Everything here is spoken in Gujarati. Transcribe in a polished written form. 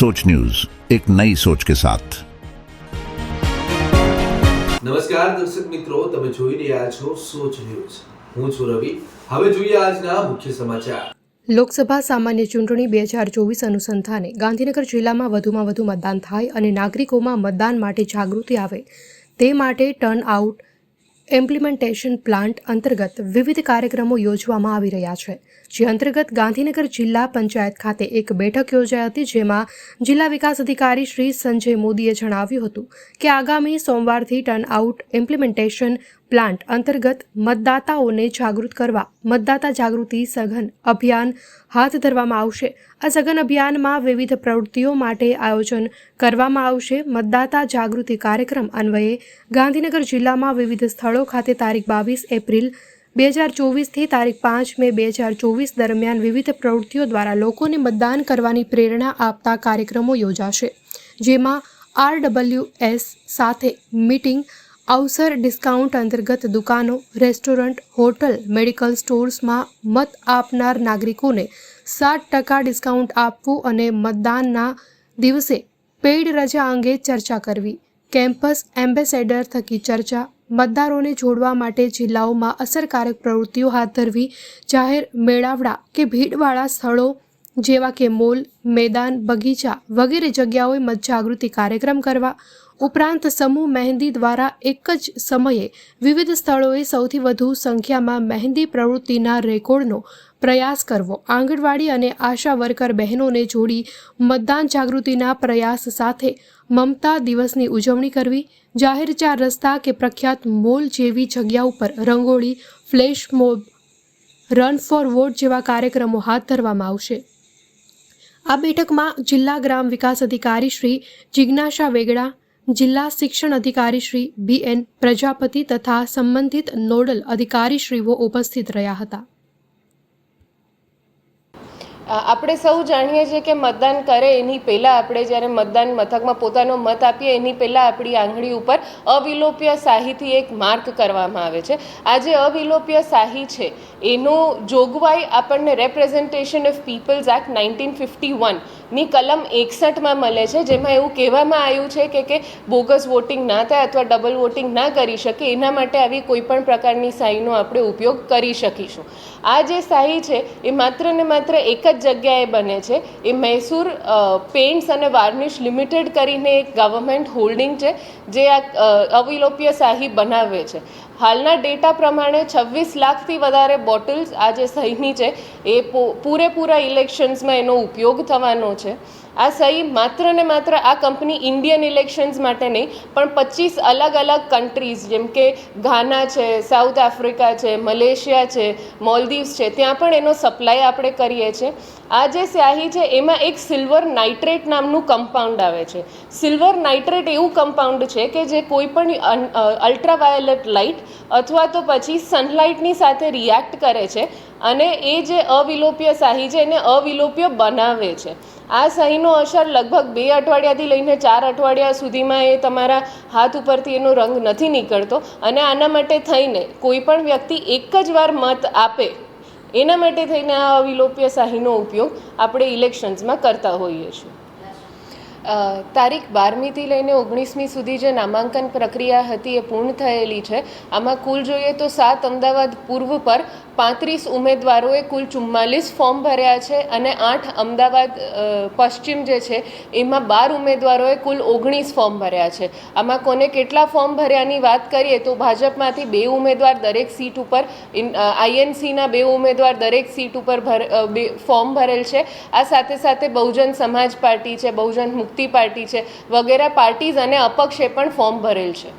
सोच न्यूज, एक नई सोच के साथ। નમસ્કાર દર્શક મિત્રો, તમે જોઈ રહ્યા છો સોચ ન્યૂઝ। હું છું રવિ। હવે જોઈએ આજના મુખ્ય સમાચાર। લોકસભા સામાન્ય ચૂંટણી 2024 અનુસંધાને ગાંધીનગર જિલ્લામાં વધુમાં વધુ મતદાન થાય અને નાગરિકોમાં મતદાન માટે જાગૃતિ આવે તે માટે ટર્ન આઉટ ઇમ્પ્લિમેન્ટેશન પ્લાન્ટ અંતર્ગત વિવિધ કાર્યક્રમો યોજવામાં આવી રહ્યા છે। જે અંતર્ગત ગાંધીનગર જિલ્લા પંચાયત ખાતે એક બેઠક યોજાઈ હતી, જેમાં જિલ્લા વિકાસ અધિકારી શ્રી સંજય મોદીએ જણાવ્યું હતું કે આગામી સોમવારથી ટર્ન આઉટ ઇમ્પ્લિમેન્ટેશન પ્લાન્ટ અંતર્ગત મતદાતાઓને જાગૃત કરવા મતદાતા જાગૃતિ સઘન અભિયાન હાથ ધરવામાં આવશે। આ સઘન અભિયાનમાં વિવિધ પ્રવૃત્તિઓ માટે આયોજન કરવામાં આવશે। મતદાતા જાગૃતિ કાર્યક્રમ અન્વયે ગાંધીનગર જિલ્લામાં વિવિધ સ્થળો ખાતે તારીખ 22 એપ્રિલ 2024થી તારીખ 5 મે 2024 દરમિયાન વિવિધ પ્રવૃત્તિઓ દ્વારા લોકોને મતદાન કરવાની પ્રેરણા આપતા કાર્યક્રમો યોજાશે, જેમાં RWS સાથે મીટિંગ, અવસર ડિસ્કાઉન્ટ અંતર્ગત દુકાનો, રેસ્ટોરન્ટ, હોટલ, મેડિકલ સ્ટોર્સમાં મત આપનાર નાગરિકોને 7% ડિસ્કાઉન્ટ આપવું અને મતદાનના દિવસે પેઇડ રજા અંગે ચર્ચા કરવી, કેમ્પસ એમ્બેસેડર થકી ચર્ચા, મતદારોને જોડવા માટે જિલ્લાઓમાં અસરકારક પ્રવૃત્તિઓ હાથ ધરવી, જાહેર મેળાવડા કે ભીડવાળા સ્થળો જેવા કે મોલ, મેદાન, બગીચા વગેરે જગ્યાઓએ મત જાગૃતિ કાર્યક્રમ કરવા ઉપરાંત સમૂહ મહેંદી દ્વારા એક જ સમયે વિવિધ સ્થળોએ સૌથી વધુ સંખ્યામાં મહેંદી પ્રવૃત્તિના રેકોર્ડનો પ્રયાસ કરવો, આંગણવાડી અને આશા વર્કર બહેનોને જોડી મતદાન જાગૃતિના પ્રયાસ સાથે મમતા દિવસની ઉજવણી કરવી, જાહેર 4 રસ્તા કે પ્રખ્યાત મોલ જેવી જગ્યા ઉપર rangoli, flash mob, run for vote જેવા કાર્યક્રમો હાથ ધરવામાં આવશે। આ બેઠકમાં જિલ્લા ગ્રામ વિકાસ અધિકારી શ્રી જિજ્ઞાસા વેગડા, જિલ્લા શિક્ષણ અધિકારી શ્રી BN પ્રજાપતિ તથા સંબંધિત નોડલ અધિકારીશ્રીઓ ઉપસ્થિત રહ્યા હતા। આપણે સૌ જાણીએ છીએ કે મતદાન કરે એની પહેલાં આપણે જ્યારે મતદાન મથકમાં પોતાનો મત આપીએ એની પહેલાં આપણી આંગળી ઉપર અવિલોપ્ય શાહીથી એક માર્ક કરવામાં આવે છે। આ જે અવિલોપ્ય શાહી છે એનો જોગવાઈ આપણને રેપ્રેઝન્ટેશન ઓફ પીપલ્સ એક્ટ 1951ની કલમ 61માં મળે છે, જેમાં એવું કહેવામાં આવ્યું છે કે બોગસ વોટિંગ ના થાય અથવા ડબલ વોટિંગ ના કરી શકે, એના માટે આવી કોઈપણ પ્રકારની શાહીનો આપણે ઉપયોગ કરી શકીશું। આ જે શાહી છે એ માત્ર ને માત્ર એક જ જગ્યાએ બને છે। એ મૈસૂર પેઇન્ટ્સ અને વાર્નિશ લિમિટેડ કરીને એક ગવર્મેન્ટ હોલ્ડિંગ છે જે આ અવિલોપ્ય શાહી બનાવે છે। હાલના ડેટા પ્રમાણે 26 લાખથી વધારે બોટલ્સ આ જે સહીની છે એ પૂરેપૂરા ઇલેક્શન્સમાં એનો ઉપયોગ થવાનો છે। આ સહી માત્ર ને માત્ર આ કંપની ઇન્ડિયન ઇલેક્શન્સ માટે નહીં પણ 25 અલગ અલગ કન્ટ્રીઝ જેમ કે ઘાના છે, સાઉથ આફ્રિકા છે, મલેશિયા છે, મોલદીવ્સ છે, ત્યાં પણ એનો સપ્લાય આપણે કરીએ છીએ। આ જે સ્યાહી છે એમાં એક સિલ્વર નાઇટ્રેટ નામનું કમ્પાઉન્ડ આવે છે। સિલ્વર નાઇટ્રેટ એવું કમ્પાઉન્ડ છે કે જે કોઈ પણ અલ્ટ્રાવાયોલેટ લાઇટ અથવા તો પછી સનલાઇટની સાથે રિએક્ટ કરે છે અને એ જે અવિલોપ્ય શાહી છે એને અવિલોપ્ય બનાવે છે। આ શાહીનો અસર લગભગ 2 અઠવાડિયાથી લઈને 4 અઠવાડિયા સુધીમાં એ તમારા હાથ ઉપરથી એનો રંગ નથી નીકળતો અને આના માટે થઈને કોઈ પણ વ્યક્તિ એક જ વાર મત આપે એના માટે થઈને આ અવિલોપ્ય શાહીનો ઉપયોગ આપણે ઇલેક્શન્સમાં કરતા હોઈએ છીએ। તારીખ 12મીથી લઈને 19મી સુધી જે નામાંકન પ્રક્રિયા હતી એ પૂર્ણ થયેલી છે। આમાં કુલ જોઈએ તો 7 અમદાવાદ પૂર્વ પર 35 ઉમેદવારોએ કુલ 44 ફોર્મ ભર્યા છે અને 8 અમદાવાદ પશ્ચિમ જે છે એમાં 12 ઉમેદવારોએ કુલ 19 ફોર્મ ભર્યા છે। આમાં કોને કેટલા ફોર્મ ભર્યાની વાત કરીએ તો ભાજપમાંથી 2 ઉમેદવાર દરેક સીટ ઉપર, INCના 2 ઉમેદવાર દરેક સીટ ઉપર ફોર્મ ભરેલ છે। આ સાથે સાથે બહુજન સમાજ પાર્ટી છે, બહુજન મુક્તિ પાર્ટી છે વગેરે પાર્ટીઝ અને અપક્ષે પણ ફોર્મ ભરેલ છે।